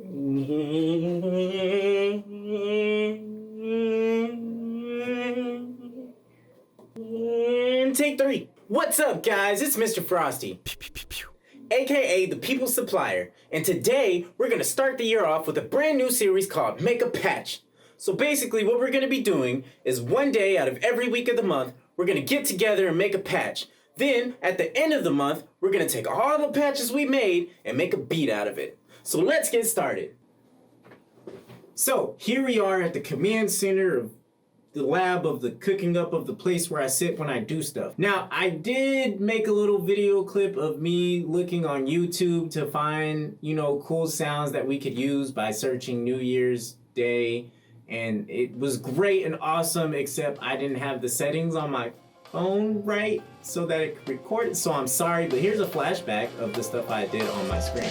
And take 3. What's up, guys? It's Mr. Frosty, aka the People's Supplier, and today we're gonna start the year off with a brand new series called Make a Patch. So basically what we're gonna be doing is one day out of every week of the month, we're gonna get together and make a patch. Then at the end of the month, we're gonna take all the patches we made and make a beat out of it. So let's get started. So here we are at the command center of the lab of the cooking up of the place where I sit when I do stuff. Now, I did make a little video clip of me looking on YouTube to find, cool sounds that we could use by searching New Year's Day. And it was great and awesome, except I didn't have the settings on my phone right so that it could record it. So I'm sorry, but here's a flashback of the stuff I did on my screen.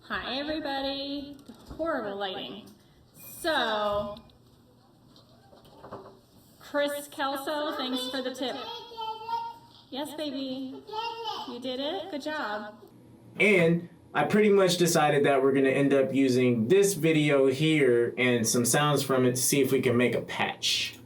Hi everybody, horrible lighting. So, Chris Kelso, thanks for the tip. Yes baby, you did it, good job. And I pretty much decided that we're gonna end up using this video here and some sounds from it to see if we can make a patch.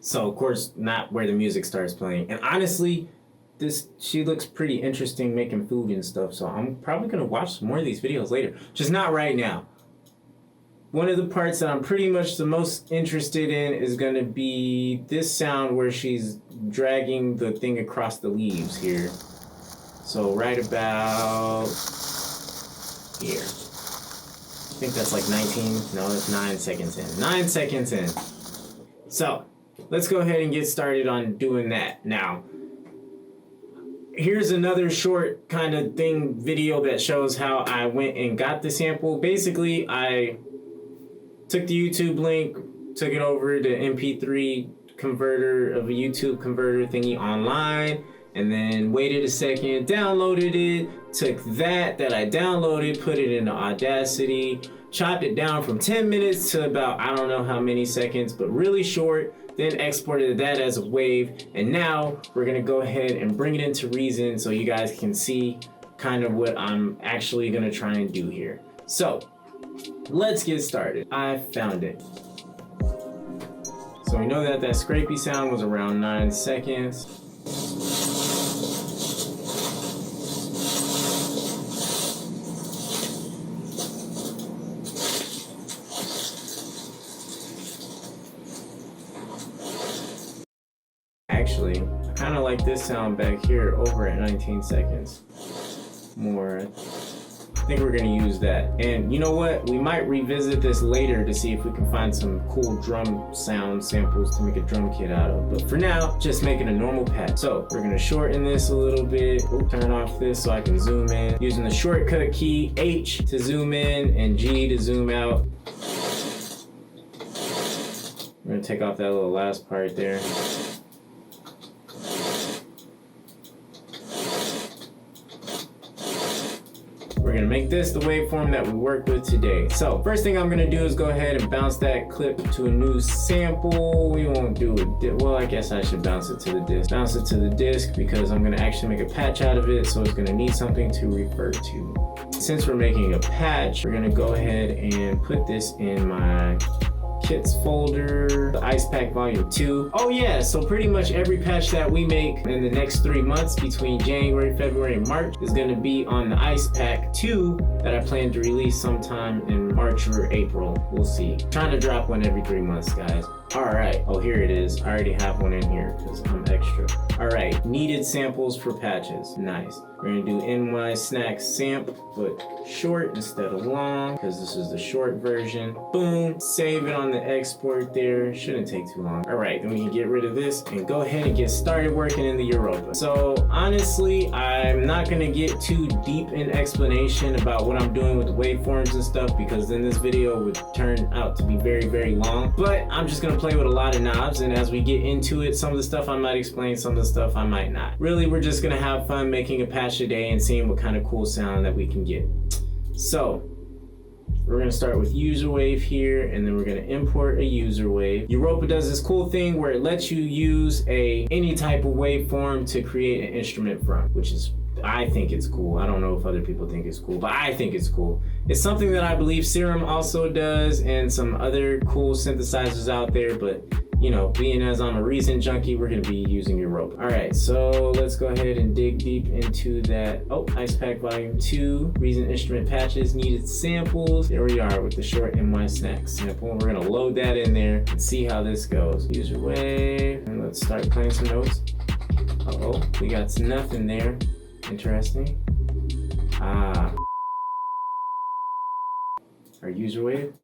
So of course, not where the music starts playing. And honestly, she looks pretty interesting making food and stuff. So I'm probably gonna watch some more of these videos later, just not right now. One of the parts that I'm pretty much the most interested in is gonna be this sound where she's dragging the thing across the leaves here. So right about here. I think that's like 19, no, that's 9 seconds in. 9 seconds in. So, let's go ahead and get started on doing that. Now, here's another short kind of video that shows how I went and got the sample. Basically, I took the YouTube link, took it over to MP3 converter of a YouTube converter thingy online, and then waited a second, downloaded it, took that I downloaded, put it into Audacity, chopped it down from 10 minutes to about, I don't know how many seconds, but really short, then exported that as a wave, and now we're gonna go ahead and bring it into Reason so you guys can see kind of what I'm actually gonna try and do here. So, let's get started. I found it. So we know that scrapey sound was around 9 seconds. Actually, I kind of like this sound back here over at 19 seconds. More. I think we're gonna use that. And you know what? We might revisit this later to see if we can find some cool drum sound samples to make a drum kit out of. But for now, just making a normal patch. So we're gonna shorten this a little bit. Turn off this so I can zoom in. Using the shortcut key, H to zoom in and G to zoom out. We're gonna take off that little last part there. We're gonna make this the waveform that we worked with today. So first thing I'm gonna do is go ahead and bounce that clip to a new sample. We won't do it. Well, I guess I should bounce it to the disc. Bounce it to the disc because I'm gonna actually make a patch out of it, so it's gonna need something to refer to. Since we're making a patch, we're gonna go ahead and put this in my kits folder, the Ice Pack Volume 2. Oh yeah, so pretty much every patch that we make in the next 3 months between January, February, and March is gonna be on the Ice Pack 2 that I plan to release sometime in March or April. We'll see. Trying to drop one every 3 months, guys. All right, oh here it is. I already have one in here because I'm extra. All right, needed samples for patches. Nice. We're gonna do NY Snacks samp, but short instead of long, because this is the short version. Boom, save it on the export there. Shouldn't take too long. All right, then we can get rid of this and go ahead and get started working in the Europa. So honestly, I'm not gonna get too deep in explanation about what I'm doing with the waveforms and stuff, because then this video would turn out to be very, very long. But I'm just gonna play with a lot of knobs, and as we get into it, some of the stuff I might explain, some of the stuff I might not. Really, we're just gonna have fun making a patch a day and seeing what kind of cool sound that we can get. So we're gonna start with user wave here, and then we're gonna import a user wave. Europa does this cool thing where it lets you use any type of waveform to create an instrument from, which is, I think it's cool. I don't know if other people think it's cool, but I think it's cool. It's something that I believe Serum also does and some other cool synthesizers out there, but you know, being as I'm a Reason junkie, we're gonna be using Europa. All right, so let's go ahead and dig deep into that. Oh, Ice Pack Volume 2, Reason instrument patches, needed samples. There we are with the short NY Snacks sample. We're gonna load that in there and see how this goes. User wave, and let's start playing some notes. Uh-oh, we got nothing there. Interesting. Ah. Our user wave.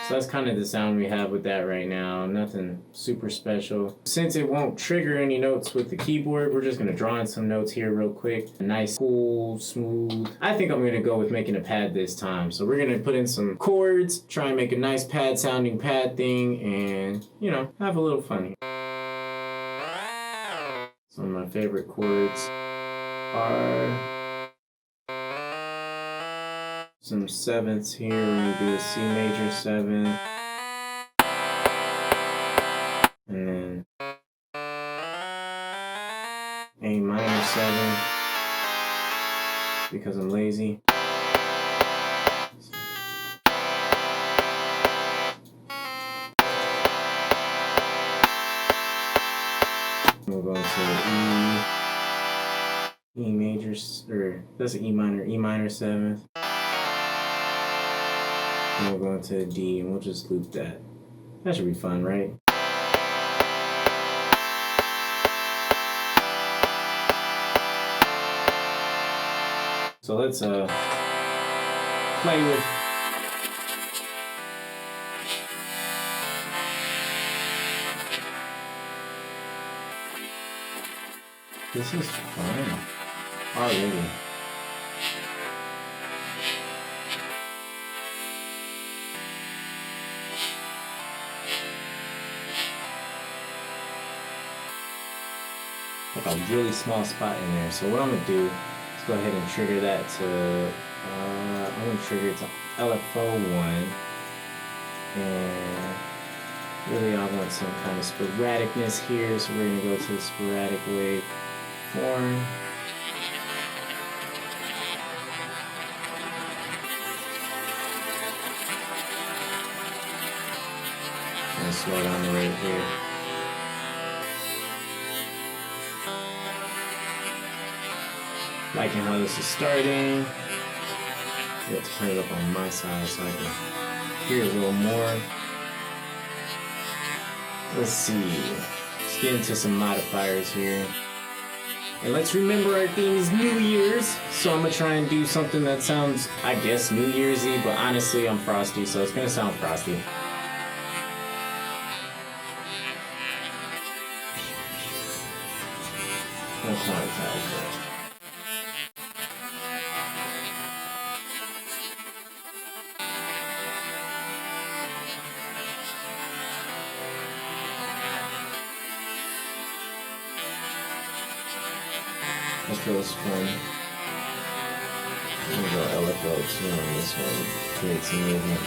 So that's kind of the sound we have with that right now. Nothing super special. Since it won't trigger any notes with the keyboard, we're just gonna draw in some notes here real quick. A nice, cool, smooth. I think I'm gonna go with making a pad this time. So we're gonna put in some chords, try and make a nice pad sounding pad thing, and you know, have a little fun here. Some of my favorite chords are some sevenths here. We're gonna do a C major 7, and then A minor 7 because I'm lazy. We'll go into E major, or that's an E minor 7th. And we'll go into D, and we'll just loop that. That should be fun, right? So let's play with this is fun already. Like a really small spot in there. So what I'm gonna do is go ahead and trigger that to, I'm gonna trigger it to LFO1. And really I want some kind of sporadicness here. So we're gonna go to the sporadic wave form. And slow down the rate here. Liking how this is starting. You have to turn it up on my side so I can hear a little more. Let's see. Let's get into some modifiers here. And let's remember our theme is New Year's. So I'm gonna try and do something that sounds, I guess, New Year's-y, but honestly I'm Frosti, so it's gonna sound Frosti. I'll quantize that. That feels fun. I'm gonna go LFO2 on this one. Create some movement.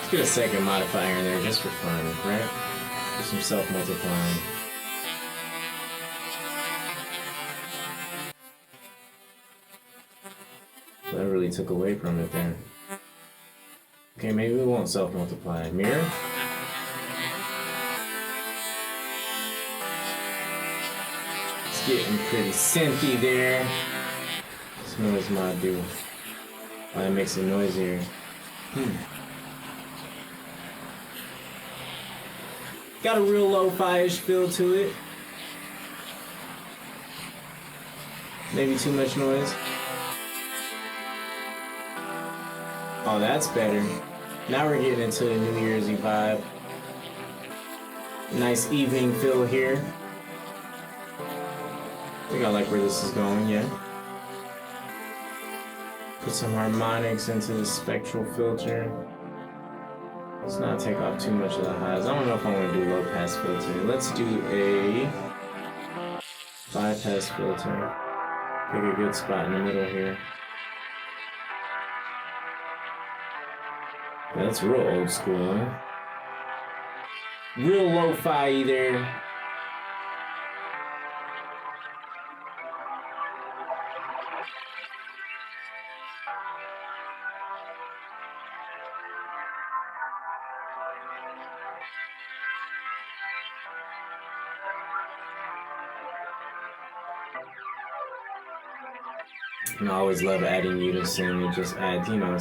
Let's get a second modifier in there just for fun, right? Just some self-multiplying. That really took away from it there. Okay, maybe we won't self-multiply. Mirror? It's getting pretty synthy there. This noise mod do. Oh, that makes it noisier. Got a real lo-fi-ish feel to it. Maybe too much noise. Oh, that's better. Now we're getting into the New Year's Eve vibe. Nice evening feel here. I think I like where this is going, yeah. Put some harmonics into the spectral filter. Let's not take off too much of the highs. I don't know if I want to do low pass filter. Let's do a bypass filter. Pick a good spot in the middle here. That's real old school, huh? Real lo-fi there. And I always love adding unison. It just adds, you know,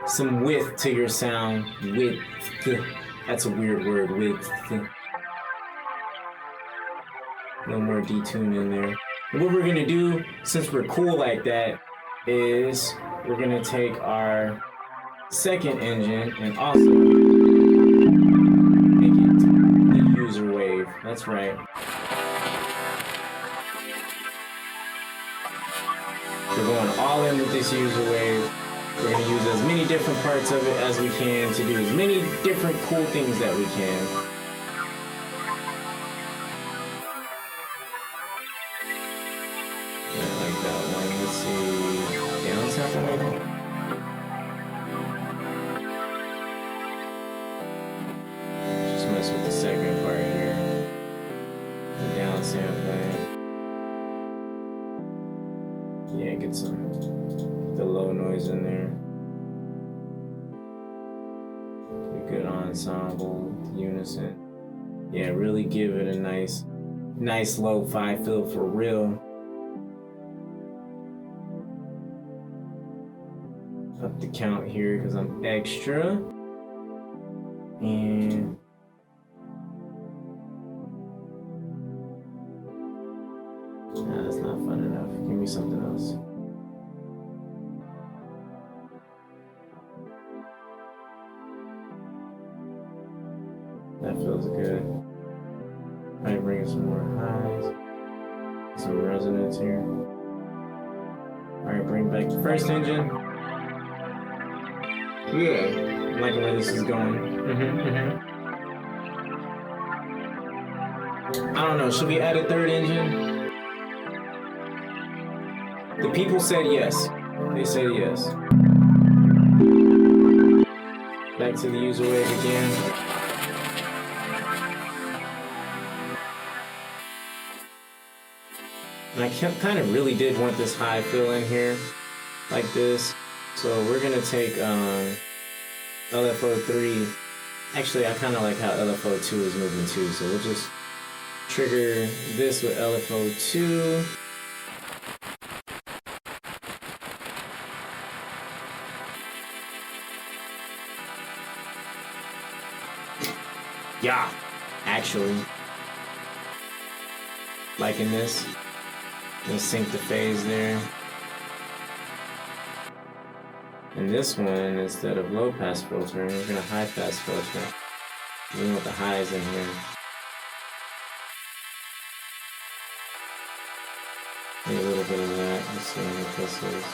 some width to your sound. Width. That's a weird word. Width. A little more detune in there. And what we're gonna do, since we're cool like that, is we're gonna take our second engine and also make it the user wave. That's right. We're going all in with this user wave. We're going to use as many different parts of it as we can to do as many different cool things that we can. Yeah, I like that one. Let's see. Down sample maybe? Just mess with the second part here. The down sampling. Yeah, get the low noise in there. Pretty good ensemble, unison. Yeah, really give it a nice lo-fi feel for real. Up the count here because I'm extra. And nah, that's not fun enough. Give me something else. That feels good. Might bring some more highs. Some resonance here. Alright, bring back the first engine. Yeah, I'm liking where this is going. I don't know, should we add a third engine? The people said yes. They said yes. Back to the user wave again. And I kind of really did want this high fill in here, like this. So we're gonna take LFO3. Actually, I kind of like how LFO2 is moving too. So we'll just trigger this with LFO2. Yeah, actually, liking this. Gonna sync the phase there. And this one, instead of low pass filter, we're gonna high pass filter. We want the highs in here. Maybe a little bit of that. Let's see what this is.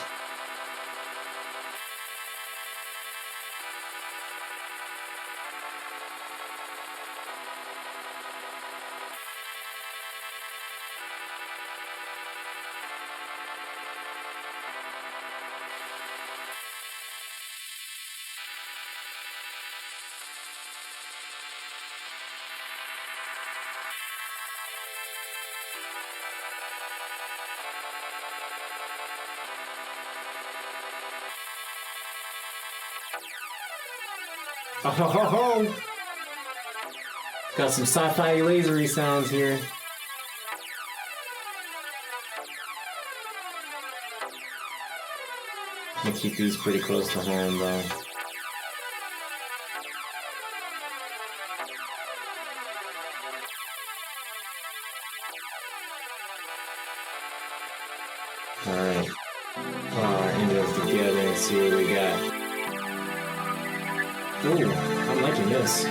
Oh ho ho ho! Got some sci-fi lasery sounds here. I'm gonna keep these pretty close to home though. Alright. Put all our engines together and see what we got. Ooh, I'm liking this.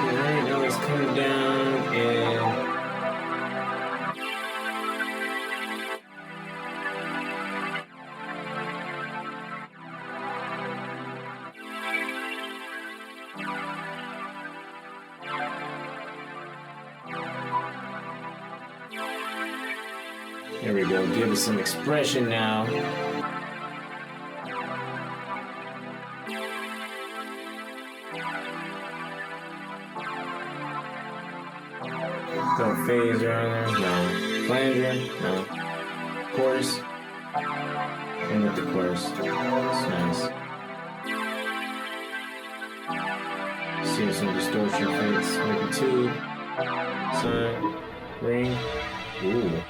Alright, now let's come down and there we go, give us some expression now. Got a phaser on there, no. Flanger, no. Chorus. And with the chorus. It's nice. See some distortion effects. Maybe two. Side. Ring. Ooh.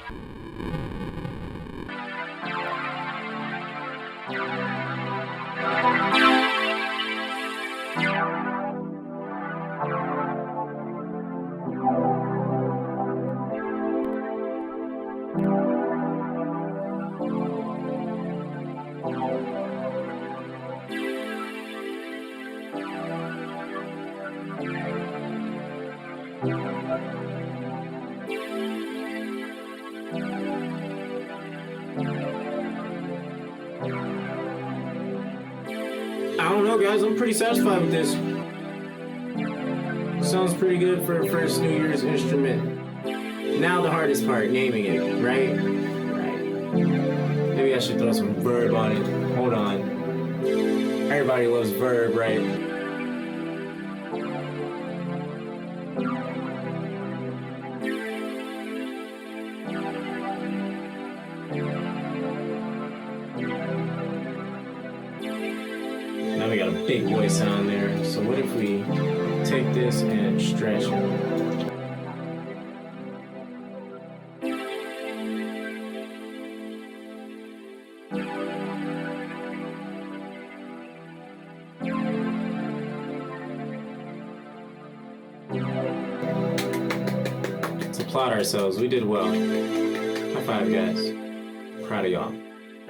I don't know, guys. I'm pretty satisfied with this. Sounds pretty good for a first New Year's instrument. Now the hardest part, naming it, right? Right. Maybe I should throw some verb on it. Hold on. Everybody loves verb, right? Now we got a big boy sound there. So what if we take this and stretch it? Let's applaud ourselves. We did well. High five, guys. Proud of y'all.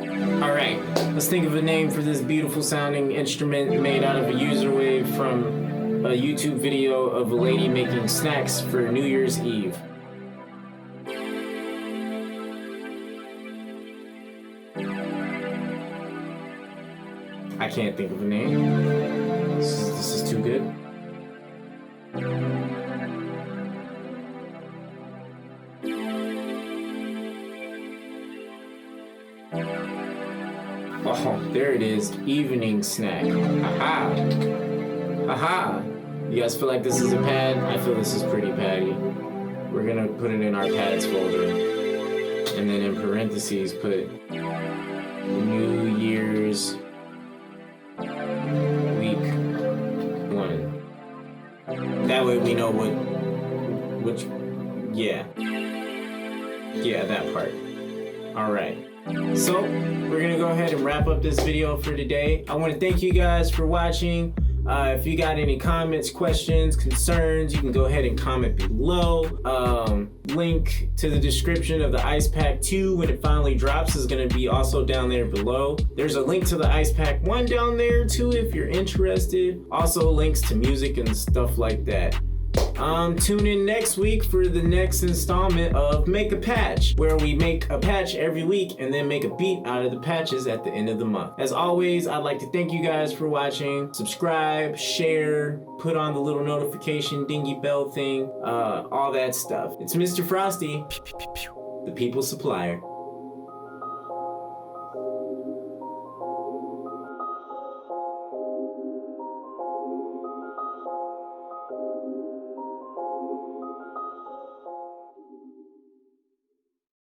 Alright, let's think of a name for this beautiful sounding instrument made out of a user wave from a YouTube video of a lady making snacks for New Year's Eve. I can't think of a name. This is too good. Oh, there it is. Evening snack. Aha! Aha! You guys feel like this is a pad? I feel this is pretty paddy. We're gonna put it in our pads folder. And then in parentheses put New Year's Week 1. That way we know which, yeah. Yeah, that part. Alright. So, we're gonna go ahead and wrap up this video for today. I want to thank you guys for watching. If you got any comments, questions, concerns, you can go ahead and comment below. Link to the description of the Ice Pack 2 when it finally drops is gonna be also down there below. There's a link to the Ice Pack 1 down there too if you're interested. Also links to music and stuff like that. Tune in next week for the next installment of Make a Patch, where we make a patch every week and then make a beat out of the patches at the end of the month. As always, I'd like to thank you guys for watching. Subscribe, share, put on the little notification dingy bell thing, all that stuff. It's Mr. Frosty, the People's Supplier.